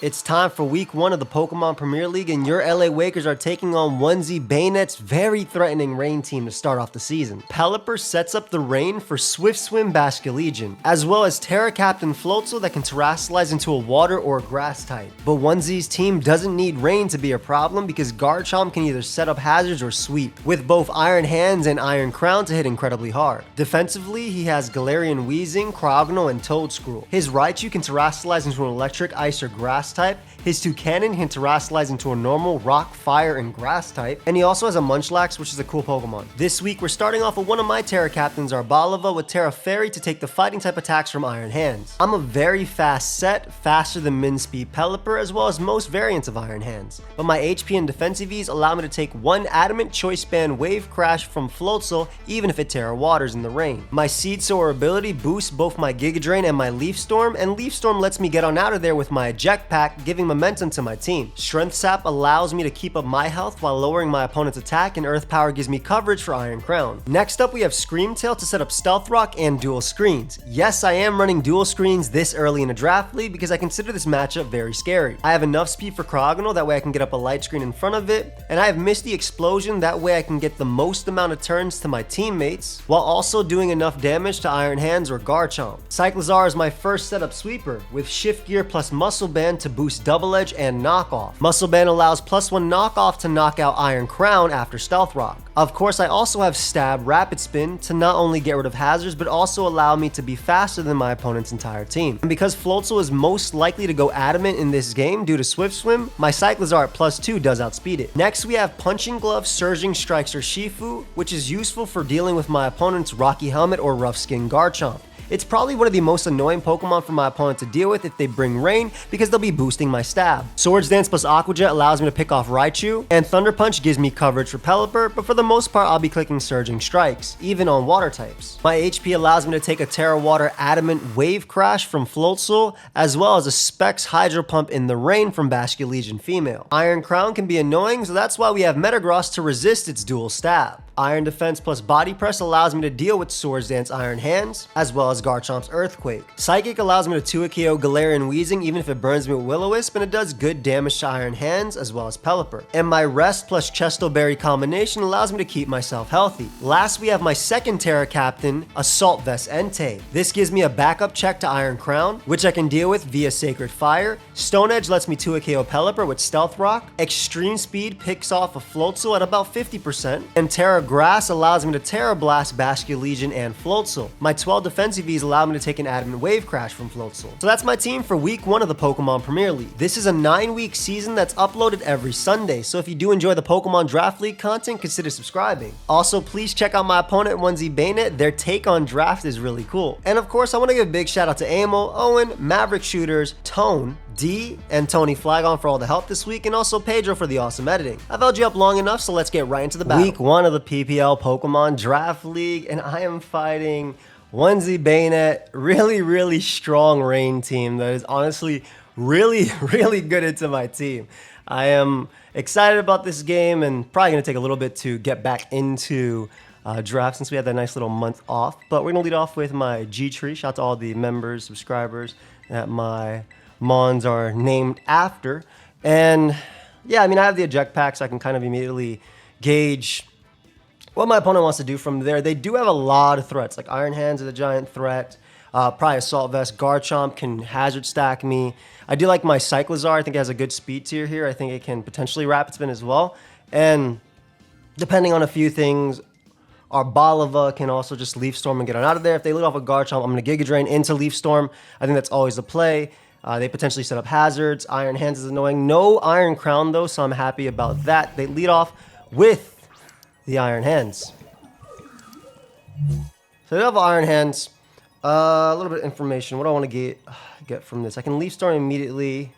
It's time for week 1 of the Pokemon Premier League, and your LA Wakers are taking on OnesieBanette's very threatening Rain team to start off the season. Pelipper sets up the Rain for Swift Swim Basculegion, as well as Terra Captain Floatzel that can terastallize into a water or grass type. But Onesie's team doesn't need Rain to be a problem because Garchomp can either set up hazards or sweep, with both Iron Hands and Iron Crown to hit incredibly hard. Defensively, he has Galarian Weezing, Crogno, and Toedscruel. His Raichu can terastallize into an electric, ice, or grass type. His Toucanon can terastallize into a normal rock, fire, and grass type, and he also has a Munchlax, which is a cool Pokemon. This week, we're starting off with one of my Terra Captains, Arboliva, with Terra Fairy to take the fighting type attacks from Iron Hands. I'm a very fast set, faster than min speed Pelipper, as well as most variants of Iron Hands, but my HP and defensive E's allow me to take one Adamant Choice Band Wave Crash from Floatzel, even if it Terra Waters in the rain. My Seed Soar ability boosts both my Giga Drain and my Leaf Storm, and Leaf Storm lets me get on out of there with my Eject Pack, giving momentum to my team. Strength Sap allows me to keep up my health while lowering my opponent's attack, and Earth Power gives me coverage for Iron Crown. Next up, we have Scream Tail to set up Stealth Rock and dual screens. Yes, I am running dual screens this early in a draft league because I consider this matchup very scary. I have enough speed for Crogno, that way I can get up a light screen in front of it, and I have Misty Explosion, that way I can get the most amount of turns to my teammates, while also doing enough damage to Iron Hands or Garchomp. Cyclizar is my first setup sweeper, with Shift Gear plus Muscle Band to boost Double Edge and Knockoff. Muscle Band allows +1 Knockoff to knock out Iron Crown after Stealth Rock. Of course, I also have Stab Rapid Spin to not only get rid of hazards, but also allow me to be faster than my opponent's entire team. And because Floatzel is most likely to go Adamant in this game due to Swift Swim, my Cyclizar at +2 does outspeed it. Next, we have Punching Glove Surging Strikes Urshifu, which is useful for dealing with my opponent's Rocky Helmet or Rough Skin Garchomp. It's probably one of the most annoying Pokemon for my opponent to deal with if they bring Rain, because they'll be boosting my stab. Swords Dance plus Aqua Jet allows me to pick off Raichu, and Thunder Punch gives me coverage for Pelipper, but for the most part I'll be clicking Surging Strikes, even on water types. My HP allows me to take a Terra Water Adamant Wave Crash from Floatzel, as well as a Specs Hydro Pump in the Rain from Basculegion Female. Iron Crown can be annoying, so that's why we have Metagross to resist its dual stab. Iron Defense plus Body Press allows me to deal with Swords Dance Iron Hands, as well as Garchomp's Earthquake. Psychic allows me to 2-KO Galarian Weezing even if it burns me with Will-O-Wisp, and it does good damage to Iron Hands as well as Pelipper. And my Rest plus Chesto Berry combination allows me to keep myself healthy. Last, we have my second Terra Captain, Assault Vest Entei. This gives me a backup check to Iron Crown, which I can deal with via Sacred Fire. Stone Edge lets me 2-KO Pelipper with Stealth Rock. Extreme Speed picks off a Floatzel at about 50%, and Terra Grass allows me to Terra Blast Basculegion and Floatzel. My 12 defensive Vs allow me to take an Adamant Wave Crash from Floatzel. So that's my team for week 1 of the Pokemon Premier League. This is a 9-week season that's uploaded every Sunday, so if you do enjoy the Pokemon Draft League content, consider subscribing. Also, please check out my opponent OnesieBanette. Their take on draft is really cool. And of course, I want to give a big shout out to Amo, Owen, Maverick Shooters, Tone, D, and Tony Flagon for all the help this week, and also Pedro for the awesome editing. I've held you up long enough, so let's get right into the battle. Week 1 of the PPL Pokemon Draft League, and I am fighting OnesieBanette, really strong Rain team that is honestly really good into my team. I am excited about this game, and probably going to take a little bit to get back into draft since we had that nice little month off. But we're going to lead off with my G tree. Shout out to all the members, subscribers that my Mons are named after. And yeah, I mean, I have the eject pack, so I can kind of immediately gauge what my opponent wants to do from there. They do have a lot of threats, like Iron Hands is a giant threat. Probably Assault Vest. Garchomp can hazard stack me. I do like my Cyclizar. I think it has a good speed tier here. I think it can potentially Rapid Spin as well. And depending on a few things, Arboliva can also just Leaf Storm and get on out of there. If they lead off a Garchomp, I'm going to Giga Drain into Leaf Storm. I think that's always the play. They potentially set up hazards. Iron Hands is annoying. No Iron Crown, though, so I'm happy about that. They lead off with the Iron Hands. So they have Iron Hands. A little bit of information. What do I want to get from this? I can Leaf Storm immediately.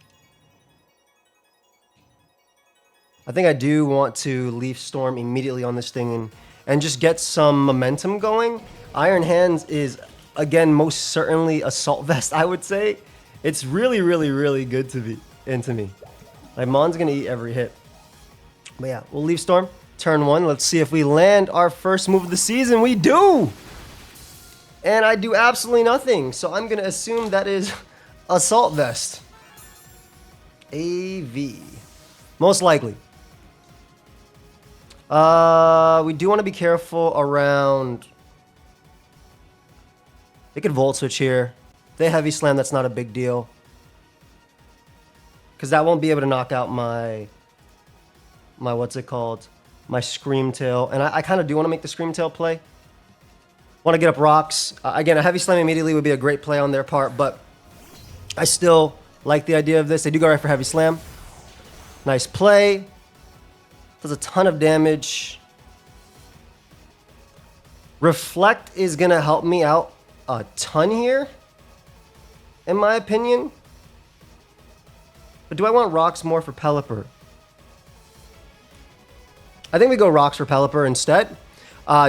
I think I do want to Leaf Storm immediately on this thing and just get some momentum going. Iron Hands is, again, most certainly Assault Vest, I would say. It's really good to be into me. Like, Mon's going to eat every hit. But yeah, we'll Leaf Storm. Turn 1. Let's see if we land our first move of the season. We do! And I do absolutely nothing. So I'm going to assume that is Assault Vest. AV. Most likely. We do want to be careful around... They could Volt Switch here. If they Heavy Slam, that's not a big deal. Because that won't be able to knock out my what's it called? My Scream Tail. And I kind of do want to make the Scream Tail play. Want to get up rocks. Again, a Heavy Slam immediately would be a great play on their part, but I still like the idea of this. They do go right for Heavy Slam. Nice play. Does a ton of damage. Reflect is going to help me out a ton here, in my opinion. But do I want rocks more for Pelipper? I think we go rocks for Pelipper instead.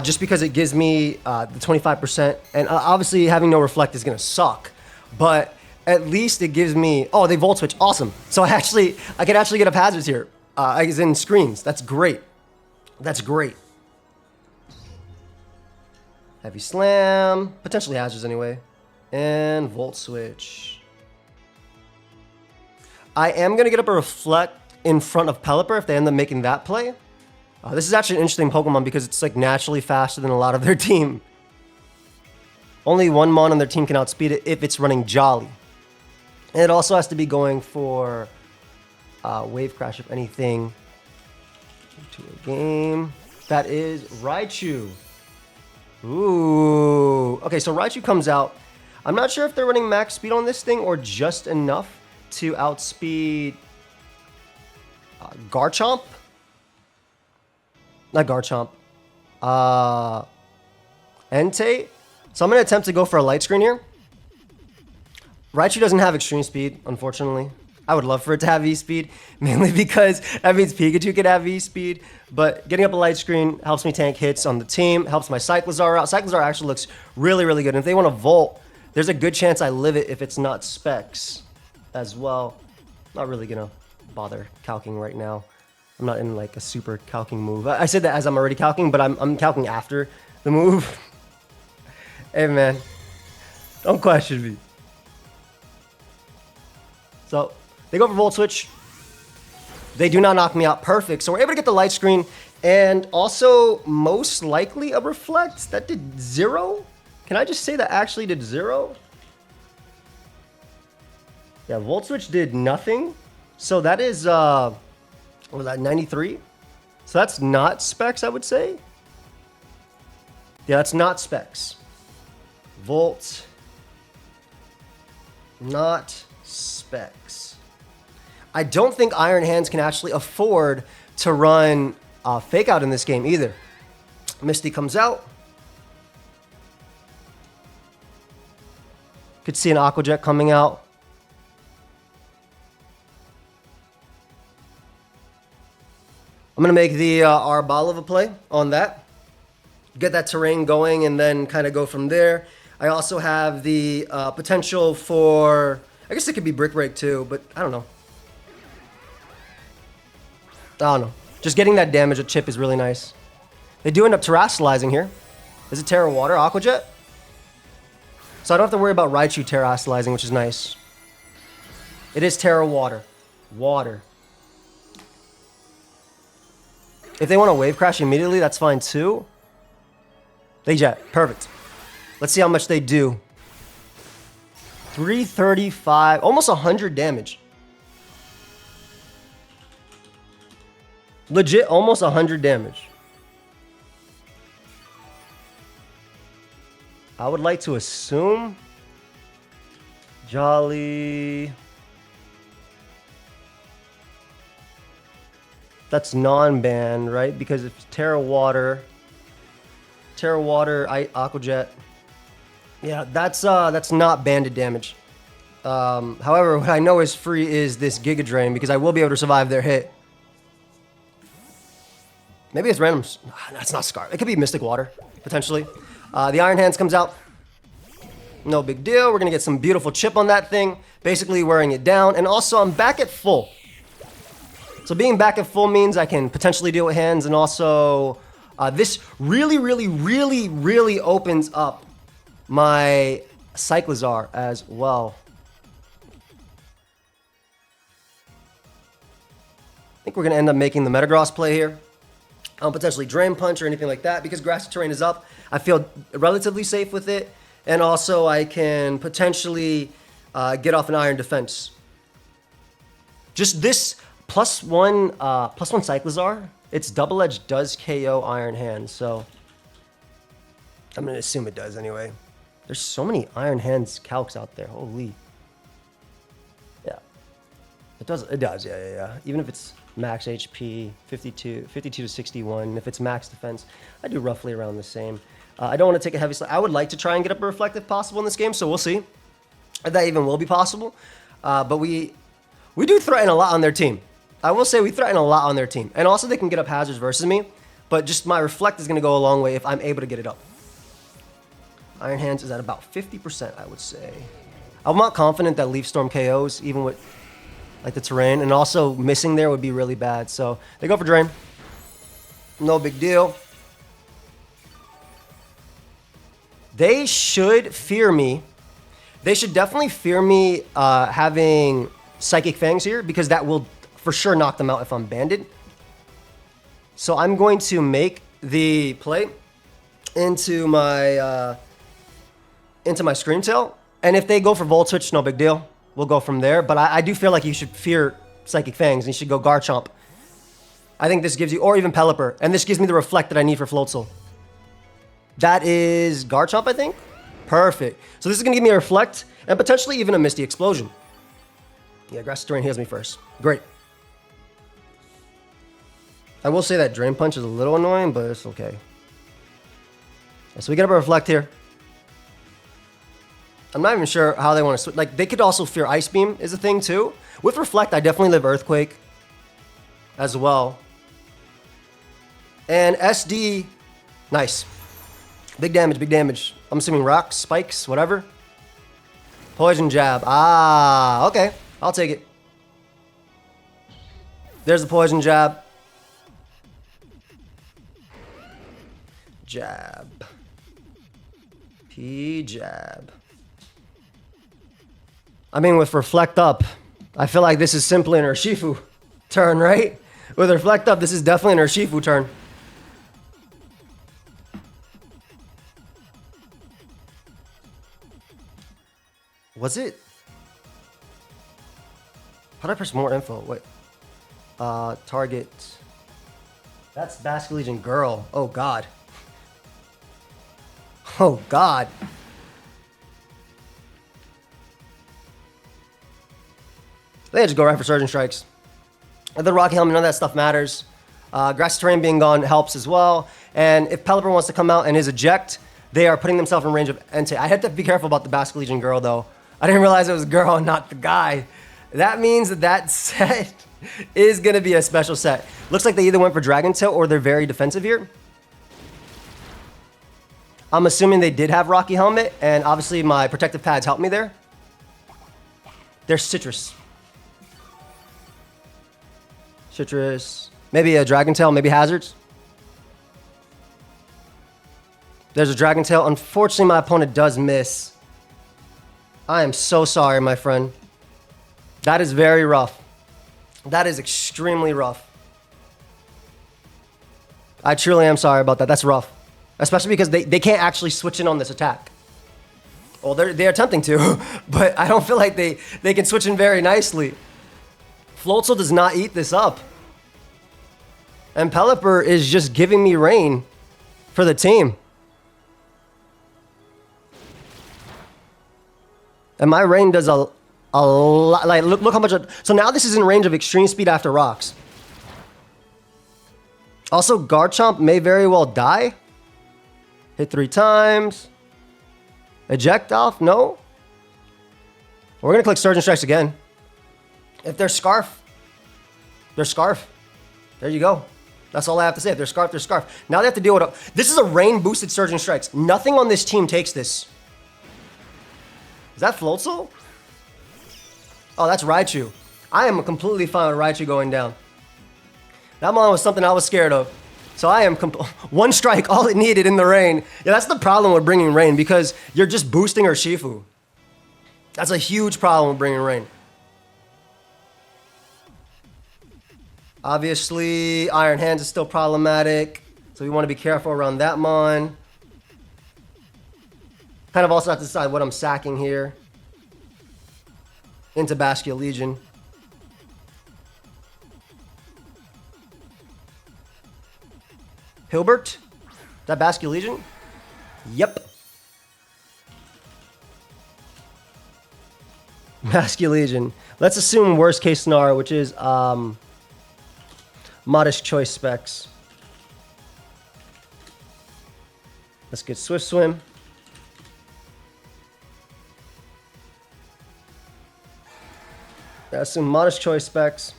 Just because it gives me the 25%. And obviously having no reflect is going to suck. But at least it gives me... Oh, they Volt Switch. Awesome. So I could actually get up hazards here. As in screens. That's great. That's great. Heavy Slam. Potentially hazards anyway. And Volt Switch. I am going to get up a Reflect in front of Pelipper if they end up making that play. This is actually an interesting Pokemon because it's like naturally faster than a lot of their team. Only one Mon on their team can outspeed it if it's running Jolly. And it also has to be going for Wave Crash if anything. Into a game. That is Raichu. Ooh. Okay, so Raichu comes out. I'm not sure if they're running max speed on this thing or just enough to outspeed Garchomp. Not Garchomp. Entei. So I'm going to attempt to go for a light screen here. Raichu doesn't have extreme speed, unfortunately. I would love for it to have V-speed, mainly because that means Pikachu could have V-speed. But getting up a light screen helps me tank hits on the team, helps my Cyclizar out. Cyclizar actually looks really, really good. And if they want to Volt, there's a good chance I live it if it's not Specs as well. Not really going to bother calcing right now. I'm not in like a super calcing move. I said that as I'm already calcing, but I'm calcing after the move. Hey man, don't question me. So they go for Volt Switch. They do not knock me out. Perfect. So we're able to get the light screen and also most likely a Reflect. That did 0. Can I just say that actually did 0? Yeah, Volt Switch did nothing. So that is, what was that, 93? So that's not Specs, I would say. Yeah, that's not Specs. Volt. Not Specs. I don't think Iron Hands can actually afford to run Fake Out in this game either. Misty comes out. Could see an Aqua Jet coming out. I'm going to make the Arboliva play on that. Get that terrain going and then kind of go from there. I also have the potential for... I guess it could be Brick Break too, but I don't know. Just getting that damage at Chip is really nice. They do end up terrestrializing here. Is it Terra Water, Aqua Jet? So I don't have to worry about Raichu terrestrializing, which is nice. It is Terra Water. Water. If they want to Wave Crash immediately, that's fine too. They Jet. Perfect. Let's see how much they do. 335. Almost 100 damage. Legit, almost 100 damage. I would like to assume Jolly. That's non-ban, right? Because it's Terra Water, Aqua Jet. Yeah, that's not banded damage. However, what I know is free is this Giga Drain because I will be able to survive their hit. Maybe it's random. That's not Scar. It could be Mystic Water, potentially. The Iron Hands comes out. No big deal. We're going to get some beautiful chip on that thing. Basically wearing it down. And also, I'm back at full. So being back at full means I can potentially deal with hands. And also, this really opens up my Cyclizar as well. think we're going to end up making the Metagross play here. Potentially Drain Punch or anything like that. Because grassy terrain is up, I feel relatively safe with it. And also I can potentially get off an Iron Defense. Just this +1 Cyclizar. Its Double Edge does KO Iron Hands, so I'm going to assume it does anyway. There's so many Iron Hands calcs out there. Holy. Yeah. It does, yeah. Even if it's max HP, 52 to 61. If it's max defense, I do roughly around the same. I don't want to take a heavy slot. I would like to try and get up a Reflect if possible in this game, so we'll see if that even will be possible. But we do threaten a lot on their team. I will say we threaten a lot on their team. And also they can get up hazards versus me, but just my Reflect is going to go a long way if I'm able to get it up. Iron Hands is at about 50%, I would say. I'm not confident that Leaf Storm KOs, even with like the terrain, and also missing there would be really bad. So they go for Drain. No big deal. They should fear me. They should definitely fear me having Psychic Fangs here, because that will for sure knock them out if I'm banded. So I'm going to make the play into my Scream Tail. And if they go for Volt Switch, no big deal. We'll go from there. But I do feel like you should fear Psychic Fangs and you should go Garchomp. I think this gives you, or even Pelipper. And this gives me the Reflect that I need for Floatzel. That is Garchomp, I think. Perfect. So this is going to give me a Reflect and potentially even a Misty Explosion. Yeah, Grassy Terrain heals me first. Great. I will say that Drain Punch is a little annoying, but it's okay. So we get up a Reflect here. I'm not even sure how they want to switch. Like, they could also fear Ice Beam is a thing, too. With Reflect, I definitely live Earthquake as well. And SD, nice. Big damage, big damage. I'm assuming rocks, spikes, whatever. Poison Jab. Ah, okay. I'll take it. There's the Poison Jab. Jab. P-Jab. I mean, with Reflect up, I feel like this is simply an Urshifu turn, right? With Reflect up, this is definitely an Urshifu turn. Was it? How do I press more info? Wait. Target. That's Basculegion Girl. Oh, God. Oh, God. They just go right for Surgeon Strikes. The Rocky Helmet, none of that stuff matters. Grassy Terrain being gone helps as well. And if Pelipper wants to come out and is eject, they are putting themselves in range of Entei. I had to be careful about the Basculegion Girl, though. I didn't realize it was Girl and not the guy. That means that that set is going to be a special set. Looks like they either went for Dragon Tail or they're very defensive here. I'm assuming they did have Rocky Helmet, and obviously my protective pads helped me there. There's Citrus. Citrus. Maybe a Dragon Tail, maybe Hazards. There's a Dragon Tail. Unfortunately, my opponent does miss. I am so sorry, my friend. That is very rough. That is extremely rough. I truly am sorry about that. That's rough. Especially because they can't actually switch in on this attack. Well, they're attempting to, but I don't feel like they can switch in very nicely. Floatzel does not eat this up. And Pelipper is just giving me rain for the team. And my rain does a lot. Like, look how much. So now this is in range of extreme speed after rocks. Also, Garchomp may very well die. Hit 3 times. Eject off? No. We're going to click Surgeon Strikes again. If they're Scarf, they're Scarf. There you go. That's all I have to say. If they're Scarf, they're Scarf. Now they have to deal with it. This is a rain-boosted Surgeon Strikes. Nothing on this team takes this. Is that Floatzel? Oh, that's Raichu. I am completely fine with Raichu going down. That one was something I was scared of. So I am one strike, all it needed in the rain. Yeah, that's the problem with bringing rain, because you're just boosting Urshifu. That's a huge problem with bringing rain. Obviously, Iron Hands is still problematic, so we want to be careful around that mon. Kind of also have to decide what I'm sacking here. Into Baskia Legion. Hilbert? Is that Baskia Legion? Yep. Baskia Legion. Let's assume worst case scenario, which is modest choice specs. Let's get Swift Swim. Assume modest choice specs.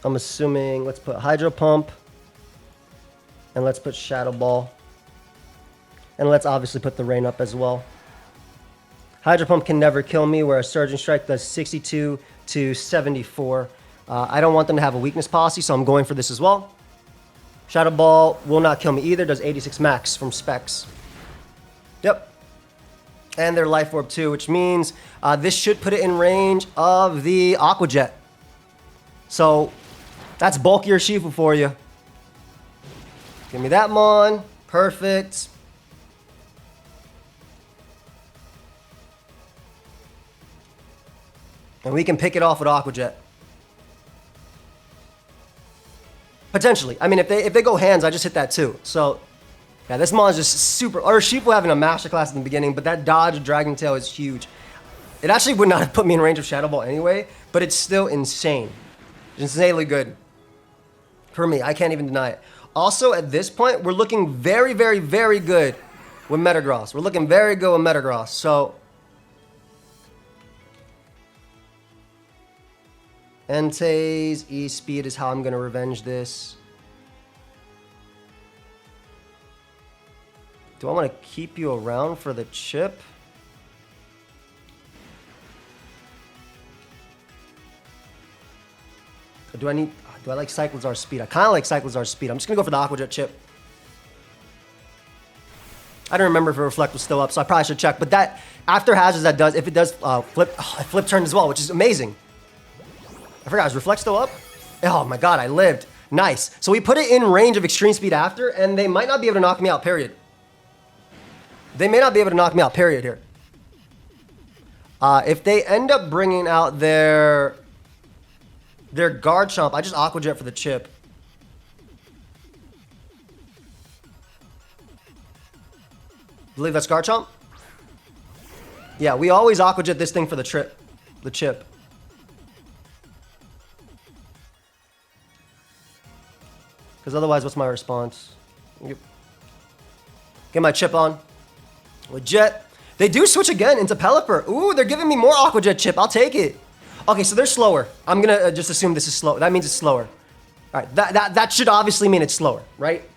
I'm assuming, let's put Hydro Pump. And let's put Shadow Ball. And let's obviously put the Rain up as well. Hydro Pump can never kill me, whereas Surgeon Strike does 62 to 74. I don't want them to have a weakness policy, so I'm going for this as well. Shadow Ball will not kill me either, does 86 max from specs. Yep. And their Life Orb too, which means this should put it in range of the Aqua Jet. So that's bulky Urshifu for you. Give me that mon. Perfect. And we can pick it off with Aqua Jet. Potentially. I mean, if they go hands, I just hit that too. So, yeah, this mon is just super... Urshifu having a masterclass in the beginning, but that dodge Dragon Tail is huge. It actually would not have put me in range of Shadow Ball anyway, but it's still insane. Insanely good. For me, I can't even deny it. Also, at this point, we're looking very, very, very good with Metagross. We're looking very good with Metagross. So... Entei's E-Speed is how I'm going to revenge this. Do I want to keep you around for the chip? Or do I like Cyclizar's speed? I kind of like Cyclizar's speed. I'm just going to go for the Aqua Jet chip. I don't remember if Reflect was still up, so I probably should check. But that, after hazards, that does, if it does flip turn as well, which is amazing. I forgot, is Reflect still up? Oh my god, I lived. Nice. So we put it in range of extreme speed after, and they might not be able to knock me out, period. They may not be able to knock me out, period, here. If they end up bringing out their Garchomp, I just Aqua Jet for the chip. Believe that's Garchomp? Yeah, we always Aqua Jet this thing for the chip. Because otherwise, what's my response? Yep. Get my chip on. With Jet. They do switch again into Pelipper. Ooh, they're giving me more Aqua Jet chip. I'll take it. Okay, so they're slower. I'm going to just assume this is slow. That means it's slower. All right, that should obviously mean it's slower, right?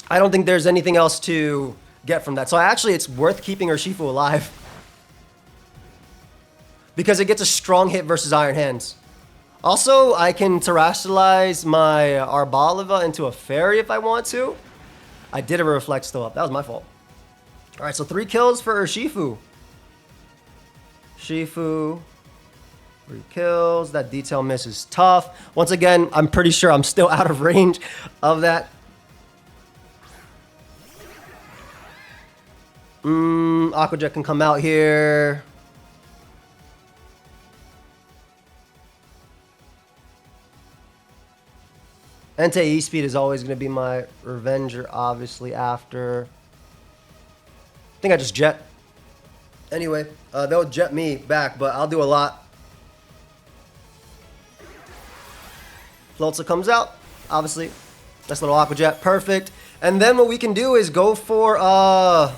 I don't think there's anything else to get from that. So actually, it's worth keeping Urshifu alive. Because it gets a strong hit versus Iron Hands. Also, I can terrestrialize my Arboliva into a fairy if I want to. I did have a Reflect still up. That was my fault. All right, so 3 kills for Urshifu. Urshifu, 3 kills. That detail miss is tough. Once again, I'm pretty sure I'm still out of range of that. Aqua Jet can come out here. Entei E-Speed is always going to be my revenger, obviously, after. I think I just Jet. Anyway, they'll Jet me back, but I'll do a lot. Floatza comes out, obviously. Nice little Aqua Jet, perfect. And then what we can do is go for, I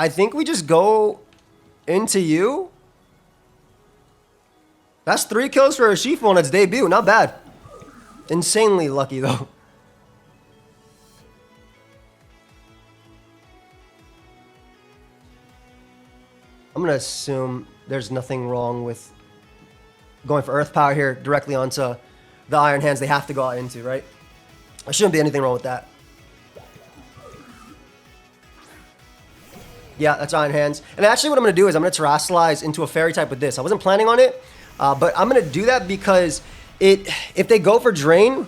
think we just go into you. That's 3 kills for Urshifu on its debut. Not bad. Insanely lucky, though. I'm going to assume there's nothing wrong with going for Earth Power here directly onto the Iron Hands they have to go out into, right? There shouldn't be anything wrong with that. Yeah, that's Iron Hands. And actually what I'm going to do is I'm going to Terrasilize into a Fairy type with this. I wasn't planning on it, but I'm going to do that because if they go for Drain,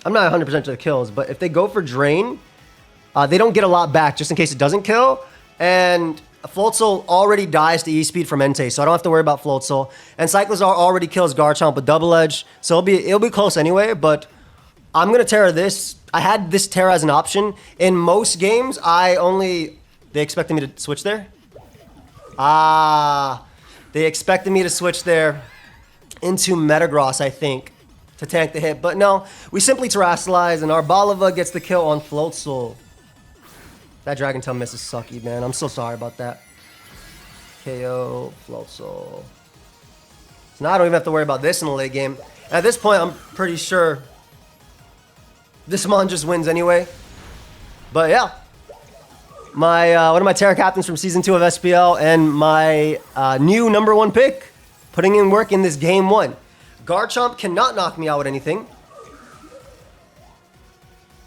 I'm not 100% to the kills, but if they go for Drain, they don't get a lot back just in case it doesn't kill. And Floatzel already dies to E-Speed from Entei, so I don't have to worry about Floatzel. And Cyclizar already kills Garchomp with Double Edge, so it'll be close anyway, but I'm going to Terra this. I had this Terra as an option. In most games, they expected me to switch there? They expected me to switch there into Metagross, I think, to tank the hit. But no, we simply Terrasilize, and our Balava gets the kill on Floatzel. That Dragon Tail miss is sucky, man. I'm so sorry about that. KO, Floatzel. So now I don't even have to worry about this in the late game. At this point, I'm pretty sure this Mon just wins anyway. But yeah. One of my Terra captains from Season 2 of SPL and my new #1 pick putting in work in this Game 1. Garchomp cannot knock me out with anything.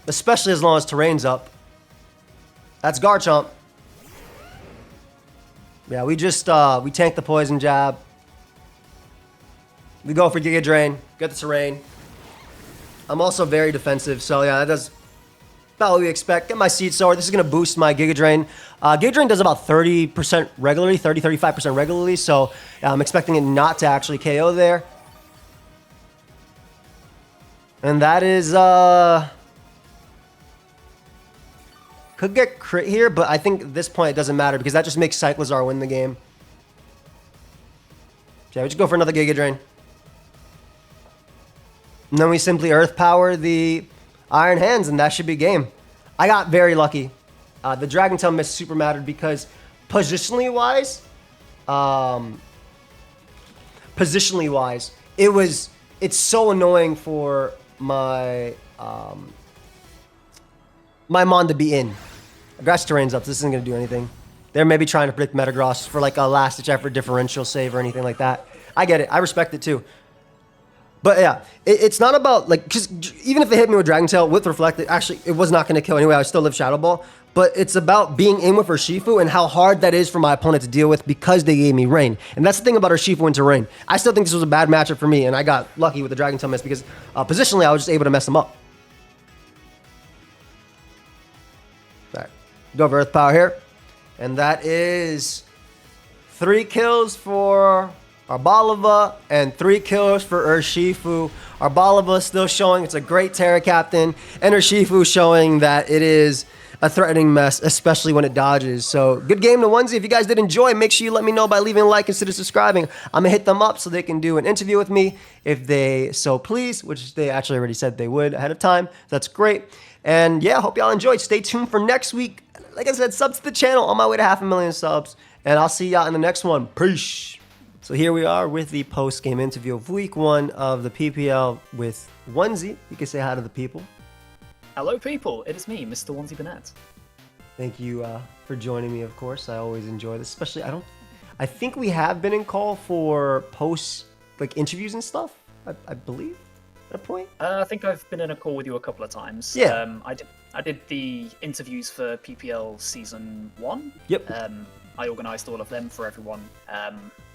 Especially as long as Terrain's up. That's Garchomp. Yeah, we just, we tank the Poison Jab. We go for Giga Drain, get the Terrain. I'm also very defensive, so yeah, that does about what we expect. Get my Seed Sower. This is going to boost my Giga Drain. Giga Drain does about 30% regularly, 35% regularly, so yeah, I'm expecting it not to actually KO there. And that is, could get crit here, but I think at this point it doesn't matter because that just makes Cyclizar win the game. Yeah, we just go for another Giga Drain. And then we simply Earth Power the Iron Hands, and that should be game. I got very lucky. The Dragon Tail miss super mattered because positionally wise, it's so annoying for my my Mon to be in. Grass Terrain's up, so this isn't going to do anything. They're maybe trying to predict Metagross for like a last-ditch effort differential save or anything like that. I get it. I respect it too. But yeah, it's not about, like, because even if they hit me with Dragon Tail with Reflected, actually, it was not going to kill anyway. I would still live Shadow Ball. But it's about being in with Urshifu and how hard that is for my opponent to deal with because they gave me Rain. And that's the thing about Urshifu into Rain. I still think this was a bad matchup for me, and I got lucky with the Dragon Tail miss because positionally, I was just able to mess them up. All right, go for Earth Power here. And that is 3 kills for our Balava and 3 kills for Urshifu. Our Balava still showing it's a great Terra captain, and Urshifu showing that it is a threatening mess, especially when it dodges. So good game to Onesie. If you guys did enjoy, make sure you let me know by leaving a like, consider subscribing. I'm gonna hit them up so they can do an interview with me if they so please, which they actually already said they would ahead of time. That's great. And yeah, hope y'all enjoyed. Stay tuned for next week. Like I said, sub to the channel on my way to 500,000 subs. And I'll see y'all in the next one. Peace. So here we are with the post-game interview of week 1 of the PPL with Onesie. You can say hi to the people. Hello, people. It is me, Mr. OnesieBanette. Thank you for joining me, of course. I always enjoy this. Especially, I think we have been in call for post, like, interviews and stuff, I believe, at a point. I think I've been in a call with you a couple of times. Yeah. I did the interviews for PPL Season 1. Yep. I organised all of them for everyone.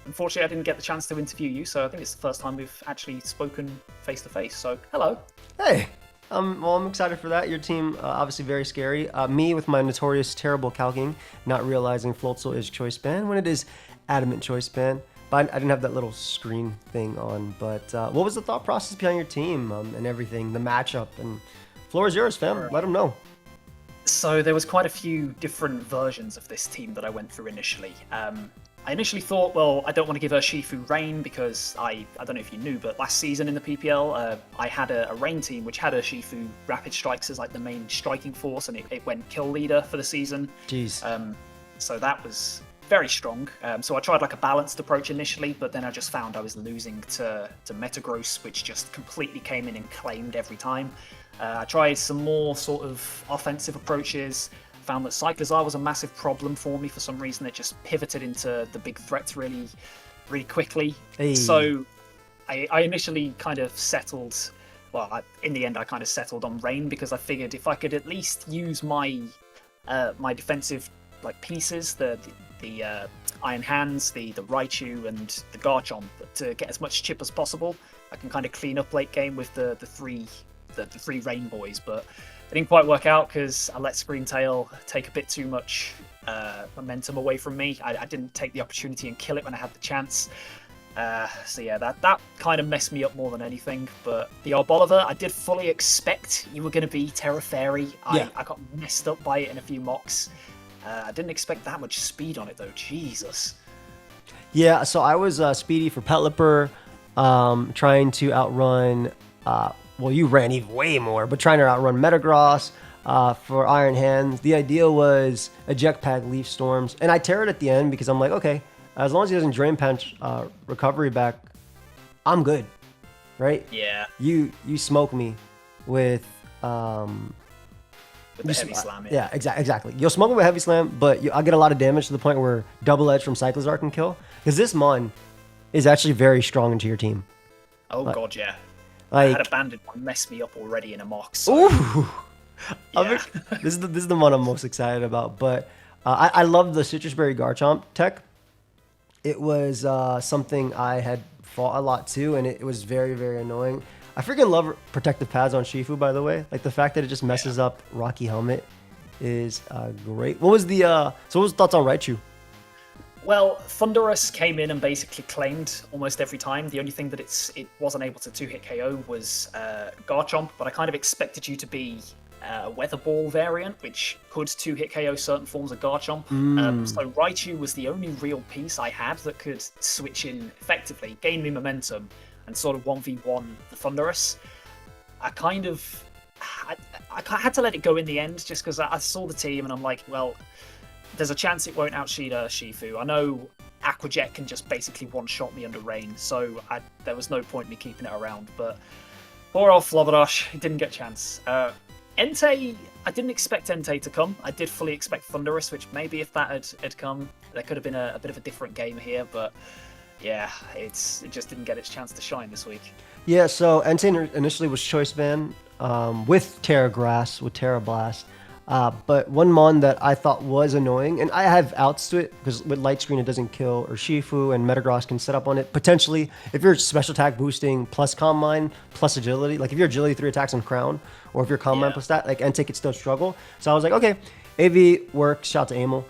Unfortunately, I didn't get the chance to interview you, so I think it's the first time we've actually spoken face-to-face. So, hello. Hey. Well, I'm excited for that. Your team, obviously very scary. Me with my notorious terrible calcing, not realizing Floatzel is Choice Band when it is Adamant Choice Band. But I didn't have that little screen thing on. But what was the thought process behind your team and everything, the matchup? And floor is yours, fam. Let them know. So there was quite a few different versions of this team that I went through initially. I initially thought, well, I don't want to give Urshifu Rain because I don't know if you knew, but last season in the PPL, I had a Rain team which had Urshifu Rapid Strikes as like the main striking force, and it went kill leader for the season. Jeez. So that was very strong. So I tried like a balanced approach initially, but then I just found I was losing to Metagross, which just completely came in and claimed every time. I tried some more sort of offensive approaches. Found that Cyclizar was a massive problem for me for some reason. It just pivoted into the big threats really quickly. Hey. So I initially kind of settled, well, in the end I kind of settled on Rain because I figured if I could at least use my my defensive like pieces, the Iron Hands, the Raichu, and the Garchomp to get as much chip as possible. I can kind of clean up late game with the three Rain Boys, but it didn't quite work out because I let Screamtail take a bit too much momentum away from me. I didn't take the opportunity and kill it when I had the chance. So yeah, that kind of messed me up more than anything. But the Arboliver, I did fully expect you were going to be Terra Fairy. I got messed up by it in a few mocks. I didn't expect that much speed on it though. Jesus. Yeah, so I was speedy for Pelipper, trying to outrun. Well, you ran even way more, but trying to outrun Metagross. For Iron Hands, the idea was eject pack Leaf Storms, and I tear it at the end because I'm like, okay, as long as he doesn't Drain Punch recovery back, I'm good, right? Yeah. You smoke me with the Heavy Slam. Yeah, exactly. You'll smoke me with Heavy Slam, but I'll get a lot of damage to the point where Double Edge from Cyclizar can kill. Because this Mon is actually very strong into your team. Oh god, yeah. Like, I had a Banded one mess me up already in a mock. So. Ooh. Yeah. This is the one I'm most excited about. But I love the Citrus Berry Garchomp tech. It was something I had fought a lot too, and it was very, very annoying. I freaking love protective pads on Shifu, by the way. Like the fact that it just messes up Rocky Helmet is great. What was the thoughts on Raichu? Well, Thunderous came in and basically claimed almost every time. The only thing that it wasn't able to 2-hit KO was Garchomp, but I kind of expected you to be a Weather Ball variant, which could 2-hit KO certain forms of Garchomp. So Raichu was the only real piece I had that could switch in effectively, gain me momentum, and sort of 1v1 the Thunderous. I had to let it go in the end just because I saw the team and I'm like, well, there's a chance it won't outsheed Urshifu. I know Aqua Jet can just basically one-shot me under rain, so there was no point in me keeping it around. But poor old Flabberdash, he didn't get a chance. Entei, I didn't expect Entei to come. I did fully expect Thunderous, which maybe if that had come, there could have been a bit of a different game here. But yeah, it just didn't get its chance to shine this week. Yeah, so Entei initially was Choice Band with Terra Grass, with Terra Blast. But one Mon that I thought was annoying, and I have outs to it, because with Light Screen it doesn't kill Urshifu, and Metagross can set up on it. Potentially, if you're special attack boosting plus Calm Mind, plus Agility, like if you're Agility 3 attacks on Crown, or if you're Calm Mind plus that, like Entei could still struggle. So I was like, okay, AV works, shout to Amel.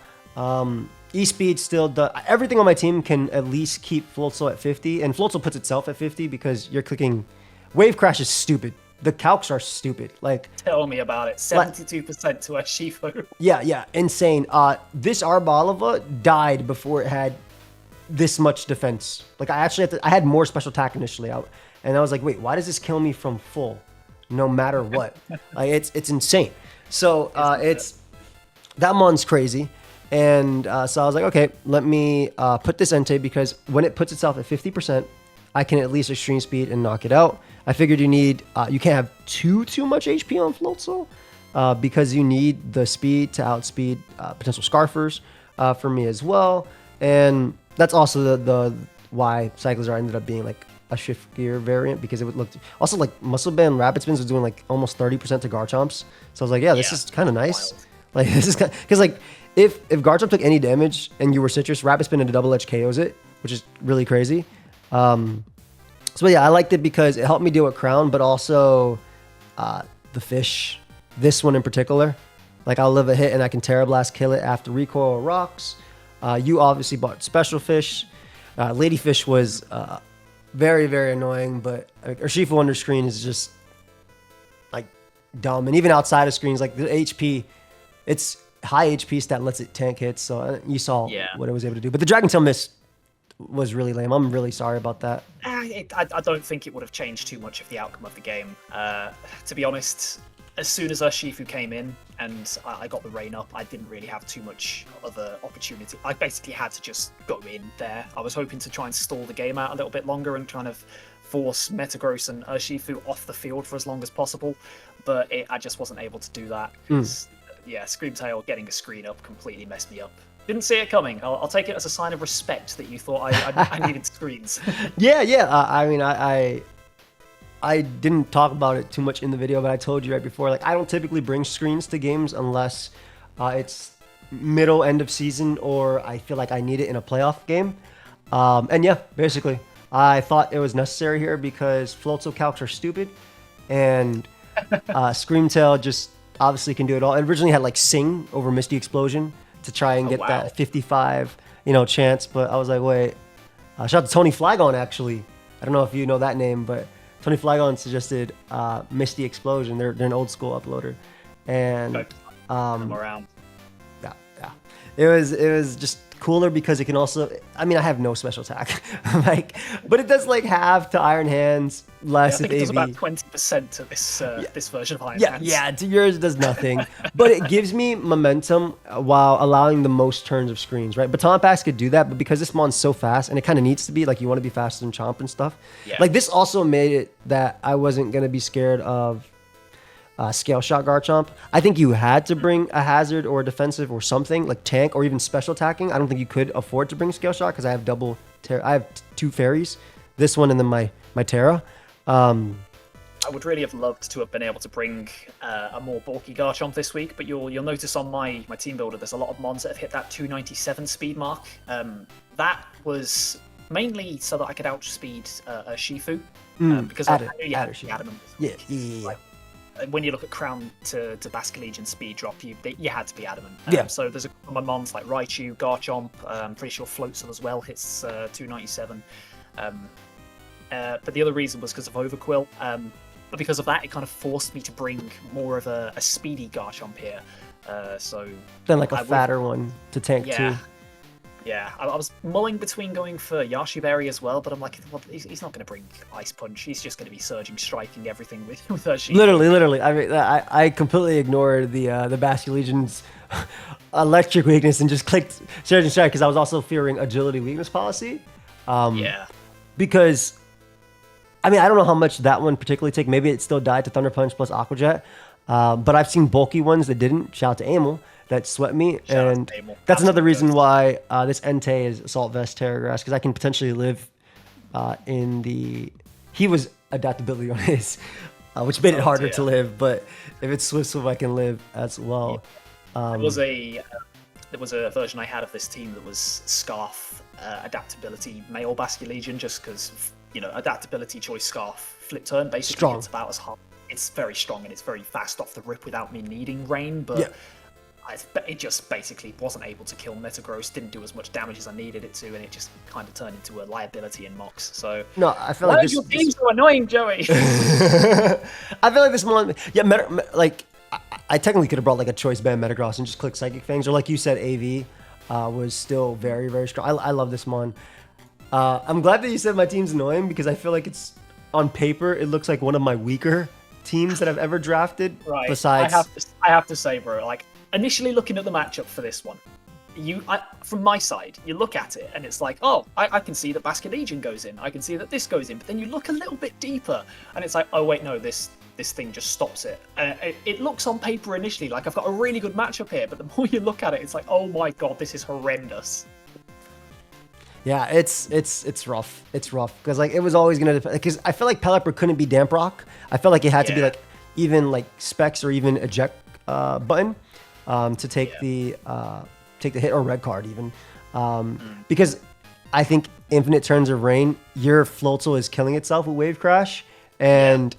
E-Speed still does, everything on my team can at least keep Floatzel at 50, and Floatzel puts itself at 50 because you're clicking... Wave Crash is stupid. The calcs are stupid. Like, tell me about it. 72% to Urshifu. Yeah, insane. This Arboliver died before it had this much defense. Like, I had more special attack initially out, and I was like, wait, why does this kill me from full, no matter what? Like, it's insane. So that Mon's crazy, and so I was like, okay, let me put this Entei, because when it puts itself at 50%, I can at least extreme speed and knock it out. I figured you can't have too much HP on Floatzel, because you need the speed to outspeed potential Scarfers for me as well. And that's also the why Cyclizar ended up being like a shift gear variant, because it would look also like Muscle Band Rapid Spins was doing like almost 30% to Garchomps. So I was like, this is kind of nice. Wild. Like this is because like if Garchomp took any damage and you were Citrus, Rapid Spin into Double Edge KOs it, which is really crazy. So yeah, I liked it because it helped me deal with Crown, but also the fish. This one in particular, like I'll live a hit and I can Terra Blast kill it after recoil or rocks. You obviously bought Special Fish. Ladyfish was very, very annoying, but Urshifu under screen is just like dumb. And even outside of screens, like the HP, it's high HP stat lets it tank hits. So you saw what it was able to do. But the Dragon Tail miss was really lame. I'm really sorry about that. I don't think it would have changed too much of the outcome of the game. To be honest, as soon as Urshifu came in and I got the rain up, I didn't really have too much other opportunity. I basically had to just go in there. I was hoping to try and stall the game out a little bit longer and kind of force Metagross and Urshifu off the field for as long as possible, but I just wasn't able to do that. Screamtail getting a screen up completely messed me up. Didn't see it coming. I'll take it as a sign of respect that you thought I needed screens. I mean, I didn't talk about it too much in the video, but I told you right before, like I don't typically bring screens to games unless it's middle end of season, or I feel like I need it in a playoff game. And yeah, basically, I thought it was necessary here because Floatzel calcs are stupid, and Screamtail just obviously can do it all. It originally had like Sing over Misty Explosion to try and get that 55, chance, but I was like, wait. Shout out to Tony Flagon, actually. I don't know if you know that name, but Tony Flagon suggested Misty Explosion. They're an old school uploader, and I'm around. Yeah. It was just cooler because it can also. I mean, I have no special attack, but it does like half to Iron Hands, less I think it does AV. about 20% to this version of Iron Hands. Yeah. To yours it does nothing, but it gives me momentum while allowing the most turns of screens. Right, Baton Pass could do that, but because this mon's so fast and it kind of needs to be like you want to be faster than Chomp and stuff. Yeah. Like this also made it that I wasn't gonna be scared of. Scale Shot Garchomp. I think you had to bring a hazard or a defensive or something like tank or even special attacking. I don't think you could afford to bring Scale Shot because I have I have 2 fairies, this one and then my Terra. I would really have loved to have been able to bring a more bulky Garchomp this week, but you'll notice on my team builder there's a lot of mons that have hit that 297 speed mark. That was mainly so that I could outspeed Urshifu because I knew you had to be adamant. Yeah. When you look at Crown to Basculegion speed drop, you had to be adamant. So there's a couple of my mons like Raichu, Garchomp, I'm pretty sure Floatzel as well hits 297. But the other reason was because of Overquill. But because of that, it kind of forced me to bring more of a speedy Garchomp here. Then like a fatter one to tank too. Yeah, I was mulling between going for Yashi Berry as well, but I'm like, well, he's not going to bring Ice Punch. He's just going to be surging, striking everything with Urshifu. Literally. I mean, I completely ignored the Basculegion's electric weakness and just clicked Surging Strike because I was also fearing agility weakness policy. Because, I mean, I don't know how much that one particularly take. Maybe it still died to Thunder Punch plus Aqua Jet. But I've seen bulky ones that didn't. Shout out to Amel. That sweat me, and that's another reason why this Entei is Assault Vest Terra Grass, because I can potentially live in the. He was adaptability on his, which made it harder to live. But if it's Swift, I can live as well. There was a version I had of this team that was Scarf adaptability male Basculegion, just because adaptability choice Scarf flip turn basically strong. It's about as hard. It's very strong and it's very fast off the rip without me needing rain, but. Yeah. It just basically wasn't able to kill Metagross, didn't do as much damage as I needed it to, and it just kind of turned into a liability in Mox. So no, I feel like this. Why are your teams so annoying, Joey? I feel like this one, I technically could have brought like a choice band Metagross and just click Psychic Fangs, or like you said, AV was still very, very strong. I love this mon. I'm glad that you said my team's annoying because I feel like it's on paper it looks like one of my weaker teams that I've ever drafted. Right. Besides, I have to say, bro, like. Initially looking at the matchup for this one, from my side, you look at it and it's like, oh, I can see that Basculegion goes in. I can see that this goes in. But then you look a little bit deeper and it's like, oh, wait, no, this thing just stops it. It looks on paper initially like I've got a really good matchup here. But the more you look at it, it's like, oh, my God, this is horrendous. Yeah, it's rough. It's rough because like it was always going to, because I feel like Pelipper couldn't be Damp Rock. I felt like it had to be like even like Specs or even Eject button. To take the hit or red card even, because I think infinite turns of rain, your Floatzel is killing itself with Wave Crash, and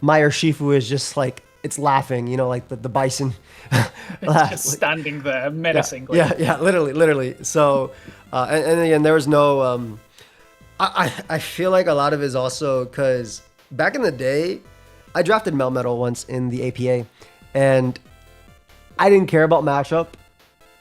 my Urshifu is just like it's laughing, like the bison, just standing there menacingly. Yeah, literally. So, and again, there was no. I feel like a lot of it is also because back in the day, I drafted Melmetal once in the APA, and I didn't care about matchup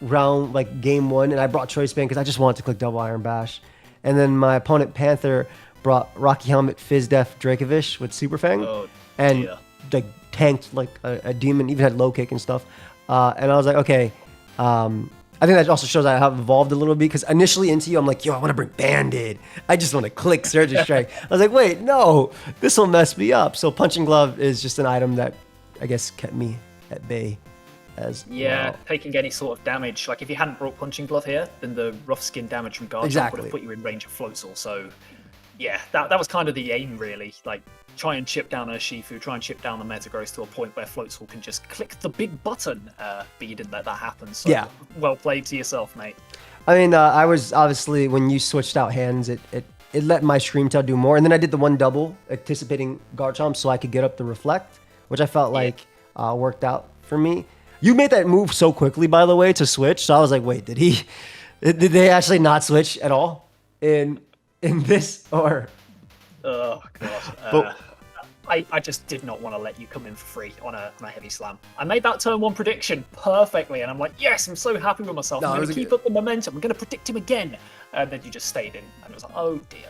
round like game 1, and I brought Choice Band because I just wanted to click Double Iron Bash. And then my opponent Panther brought Rocky Helmet, Fizz Def, Dracovish with Super Fang, and like tanked like a demon, even had low kick and stuff. And I was like, okay, I think that also shows I have evolved a little bit because initially into you, I'm like, yo, I want to bring Banded. I just want to click Surge and Strike. I was like, wait, no, this will mess me up. So Punching Glove is just an item that I guess kept me at bay. Taking any sort of damage. Like if you hadn't brought Punching Glove here, then the rough skin damage from Garchomp would have put you in range of Floatzel. So Yeah, that was kind of the aim, really. Like, try and chip down Urshifu, try and chip down the Metagross to a point where Floatzel can just click the big button. But you didn't let that happen, so Yeah. well played to yourself, mate. I mean, I was obviously, when you switched out hands, it let my Screamtail do more. And then I did the one double, anticipating Garchomp so I could get up the Reflect, which I felt like worked out for me. You made that move so quickly, by the way, to switch. So I was like, wait, did they actually not switch at all in this? Or Oh, God. But- I just did not want to let you come in for free on a heavy slam. I made that turn 1 prediction perfectly, and I'm like, yes, I'm so happy with myself. No, I'm it going was to keep up the momentum. I'm going to predict him again. And then you just stayed in, and it was like, oh, dear.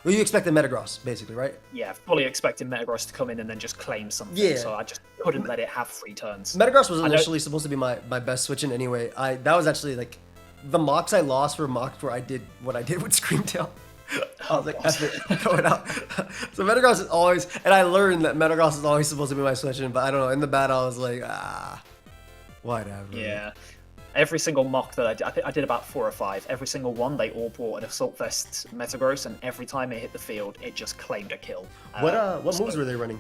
Well, you expected Metagross, basically, right? Yeah, fully expecting Metagross to come in and then just claim something, Yeah. so I just couldn't let it have free turns. Metagross was initially supposed to be my best switch in anyway. That was actually like the mocks I lost were mocked where I did what I did with Screamtail. I was like, F it, going out. So Metagross is always, and I learned that Metagross is always supposed to be my switch in, but I don't know. In the battle, I was like, whatever. Yeah. Every single mock that I did, I think I did about 4 or 5. Every single one, they all brought an Assault Vest Metagross, and every time it hit the field, it just claimed a kill. What moves were they running?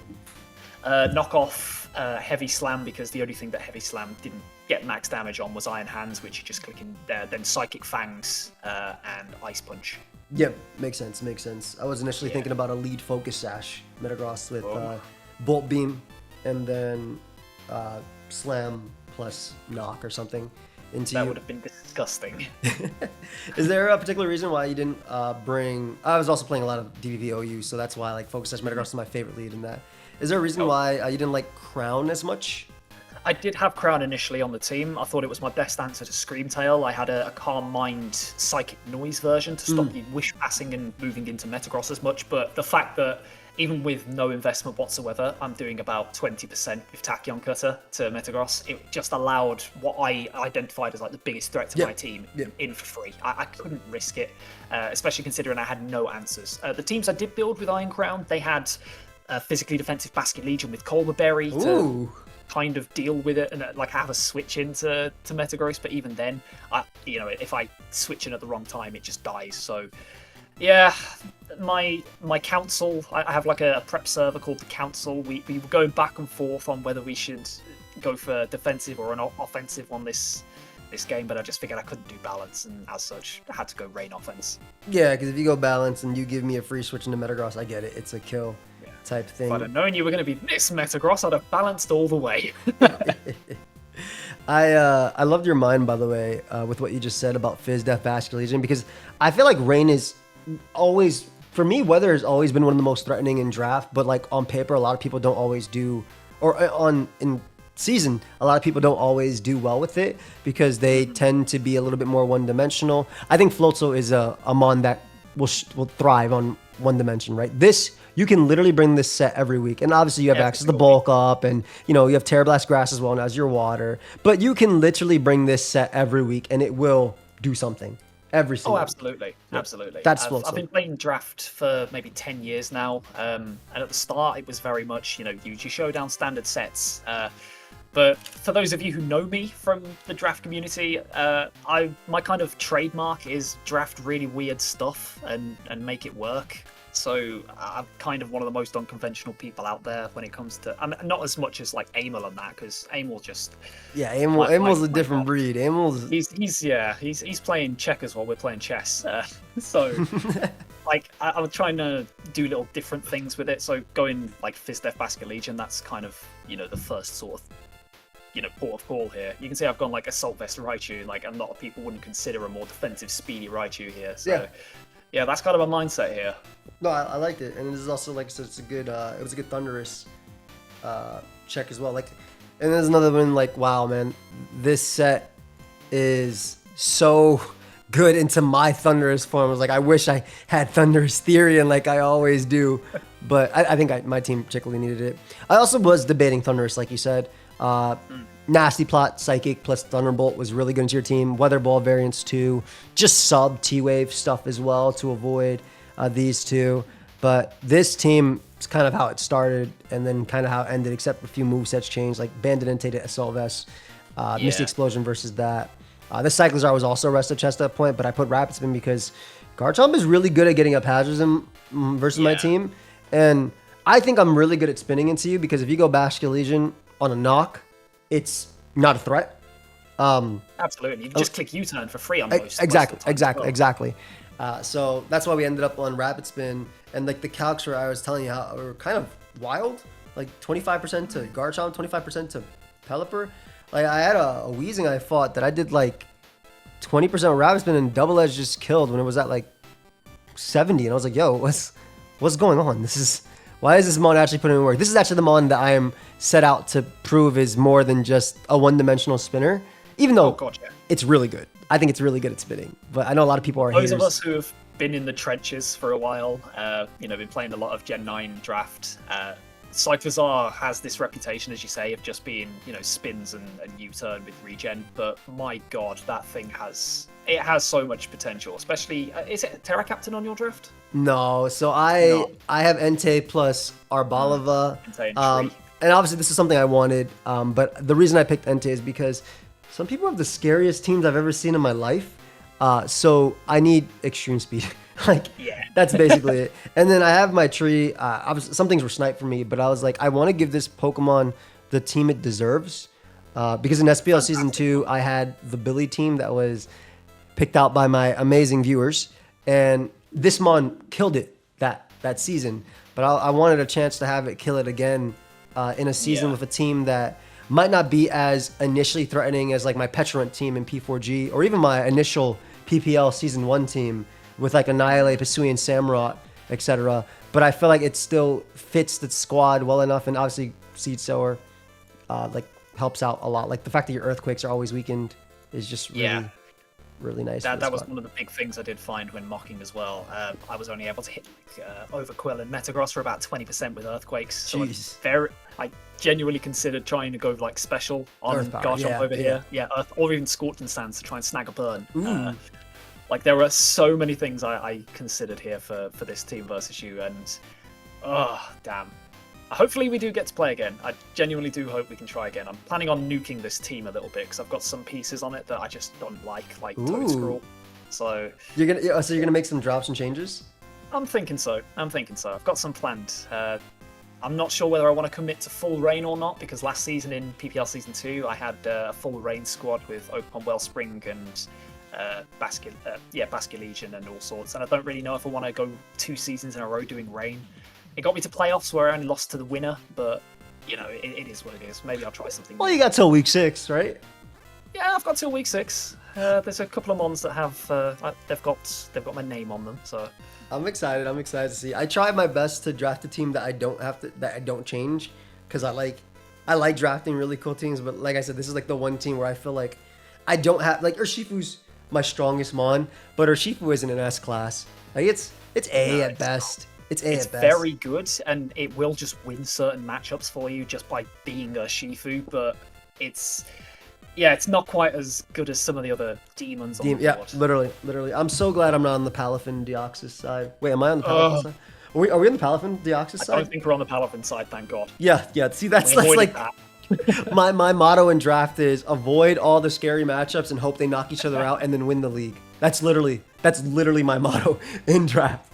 Knock off Heavy Slam, because the only thing that Heavy Slam didn't get max damage on was Iron Hands, which you just click in there. Then Psychic Fangs and Ice Punch. Yep, makes sense. I was initially thinking about a lead Focus Sash Metagross with Bolt Beam and then Slam plus Knock or something into That you. would have been disgusting. Is there a particular reason why you didn't bring... I was also playing a lot of DVVOU, so that's why like Focus Sash Metagross is my favorite lead in that. Is there a reason why you didn't like Crown as much? I did have Crown initially on the team. I thought it was my best answer to Screamtail. I had a Calm Mind Psychic Noise version to stop you Wish Passing and moving into Metagross as much, but the fact that even with no investment whatsoever, I'm doing about 20% with Tachyon Cutter to Metagross. It just allowed what I identified as like the biggest threat to my team in for free. I couldn't risk it, especially considering I had no answers. The teams I did build with Iron Crown, they had a physically defensive Basket Legion with Colbur Berry to kind of deal with it and like have a switch into Metagross, but even then, if I switch in at the wrong time, it just dies. So yeah, my council, I have like a prep server called the Council. We were going back and forth on whether we should go for defensive or an offensive on this game, but I just figured I couldn't do balance, and as such, I had to go rain offense. Yeah, because if you go balance and you give me a free switch into Metagross, I get it. It's a kill type thing. If I'd have known you were going to be this Metagross, I'd have balanced all the way. I loved your mind, by the way, with what you just said about Fizz Def Basket Legion, because I feel like rain is always, for me, weather has always been one of the most threatening in draft, but like on paper, a lot of people don't always do, or in season, a lot of people don't always do well with it because they tend to be a little bit more one-dimensional. I think Floatzel is a mon that will thrive on one dimension, right? This, you can literally bring this set every week, and obviously you have access to Bulk Up, and you have Terrablast Grass as well as your water, but you can literally bring this set every week and it will do something every single week. Absolutely. That's I've been playing draft for maybe 10 years now, and at the start it was very much you showdown standard sets, but for those of you who know me from the draft community, my kind of trademark is draft really weird stuff and make it work. So I'm kind of one of the most unconventional people out there when it comes to, not as much as like Amel on that, because Amel just Amel's a different breed. Amel's he's playing checkers while we're playing chess. So like I'm trying to do little different things with it. So going like Fizz Def Basket Legion, that's kind of the first sort of port of call here. You can see I've gone like Assault Vest Raichu. Like a lot of people wouldn't consider a more defensive, speedy Raichu here. So yeah, that's kind of my mindset here. No, I liked it, and this is also like it's a good. It was a good Thunderous check as well. Like, and there's another one. Like, wow, man, this set is so good into my Thunderous form. I was like, I wish I had Thunderous Therian like I always do, but I think my team particularly needed it. I also was debating Thunderous, like you said. Nasty Plot, Psychic plus Thunderbolt was really good into your team. Weather Ball variants too. Just sub T-Wave stuff as well to avoid these two. But this team is kind of how it started and then kind of how it ended, except a few movesets changed, like Bandit Intated Assault Vest, Misty Explosion versus that. This Cyclizar was also rested chest at point, but I put Rapid Spin because Garchomp is really good at getting up hazards versus my team. And I think I'm really good at spinning into you because if you go Bastion Legion on a knock, it's not a threat. Absolutely. You can just click U-turn for free on most. Exactly. So that's why we ended up on Rapid Spin. And like the calcs where I was telling you how were kind of wild, like 25% to Garchomp, 25% to Pelipper. Like I had a Weezing I fought that I did like 20% Rapid Spin and Double Edge just killed when it was at like 70. And I was like, yo, what's going on? Why is this mon actually putting in work? This is actually the mon that I am set out to prove is more than just a one-dimensional spinner. Even though it's really good. I think it's really good at spinning. But I know a lot of people are Those of us who have been in the trenches for a while, been playing a lot of Gen 9 draft. Cyclizar has this reputation, as you say, of just being, spins and U-turn with regen. But my god, that thing has so much potential. Especially, is it Terra Captain on your draft? No, so I have Entei plus Arbalava. And obviously this is something I wanted. But the reason I picked Entei is because some people have the scariest teams I've ever seen in my life. So I need extreme speed. That's basically it. And then I have my tree. Some things were sniped for me, but I was like, I want to give this Pokemon the team it deserves. Because in SPL Season 2, I had the Billy team that was picked out by my amazing viewers. And this Mon killed it that season. But I wanted a chance to have it kill it again in a season with a team that might not be as initially threatening as like my Petulant team in P4G or even my initial PPL Season 1 team with like Annihilate, Hisuian, Samurott, etc. But I feel like it still fits the squad well enough, and obviously Seed Sower helps out a lot. Like the fact that your Earthquakes are always weakened is just really nice. That was one of the big things I did find when mocking as well. I was only able to hit Overquill and Metagross for about 20% with Earthquakes. So I genuinely considered trying to go like special on Garchomp over here. Earth, or even Scorching Sands to try and snag a burn. There were so many things I considered here for this team versus you, and damn. Hopefully we do get to play again. I genuinely do hope we can try again. I'm planning on nuking this team a little bit because I've got some pieces on it that I just don't like Toadscrawl. So you're gonna make some drops and changes? I'm thinking so. I've got some planned. I'm not sure whether I want to commit to full rain or not because last season in PPL Season 2 I had a full rain squad with Oakmont Wellspring and Basket Legion and all sorts, and I don't really know if I want to go 2 seasons in a row doing rain. It got me to playoffs where I only lost to the winner, but it is what it is. Maybe I'll try something. Well, you got till week 6, right? Yeah, I've got till week 6. There's a couple of mons that have they've got my name on them, so I'm excited. I'm excited to see. I tried my best to draft a team that I don't change because I like drafting really cool teams, but like I said, this is like the one team where I feel like I don't have Urshifu's my strongest mon, but Urshifu isn't an S class. Like it's A at best. It's at best. Very good, and it will just win certain matchups for you just by being Urshifu, but it's not quite as good as some of the other demons on the board. Yeah, literally. I'm so glad I'm not on the Palafin Deoxys side. Wait, am I on the Palafin side? Are we on the Palafin Deoxys side? I don't think we're on the Palafin side, thank God. Yeah. See, that's like my motto in draft is avoid all the scary matchups and hope they knock each other out and then win the league. That's literally my motto in draft.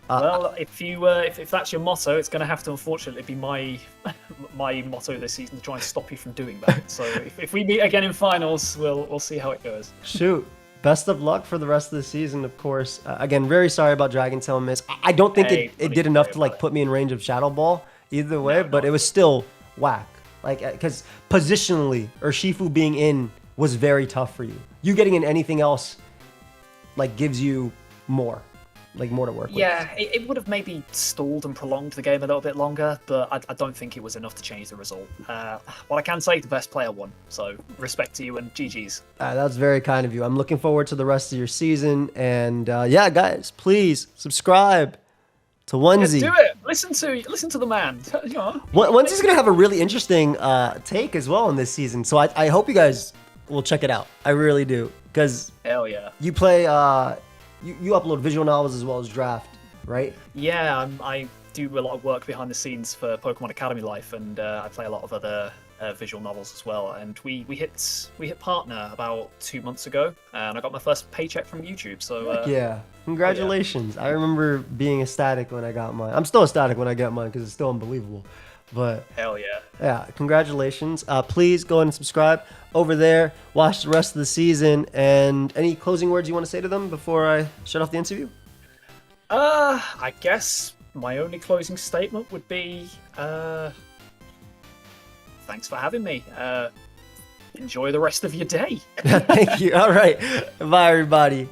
Well, if that's your motto, it's going to have to unfortunately be my motto this season to try and stop you from doing that. So if we meet again in finals, we'll see how it goes. Shoot. Best of luck for the rest of the season, of course. Again, very sorry about Dragon Tail miss. I don't think it did enough to put me in range of Shadow Ball either way, but it was still whack. Because positionally, Urshifu being in was very tough for you. You getting in anything else gives you more. More to work with. Yeah, it would have maybe stalled and prolonged the game a little bit longer, but I don't think it was enough to change the result. What I can say, the best player won, so respect to you and GG's. That's very kind of you. I'm looking forward to the rest of your season, and guys, please subscribe to Onsie. Let's do it. Listen to the man. Onsie's gonna have a really interesting take as well in this season, so I hope you guys will check it out. I really do, because hell yeah, you play. You upload visual novels as well as draft, right? Yeah, I do a lot of work behind the scenes for Pokemon Academy Life, and I play a lot of other visual novels as well. And we hit partner about 2 months ago, and I got my first paycheck from YouTube. So yeah, congratulations! I remember being ecstatic when I got mine. I'm still ecstatic when I get mine because it's still unbelievable. But hell yeah. Yeah, congratulations. Please go ahead and subscribe over there. Watch the rest of the season. And any closing words you want to say to them before I shut off the interview? I guess my only closing statement would be, thanks for having me. Enjoy the rest of your day. Thank you. All right. Bye, everybody.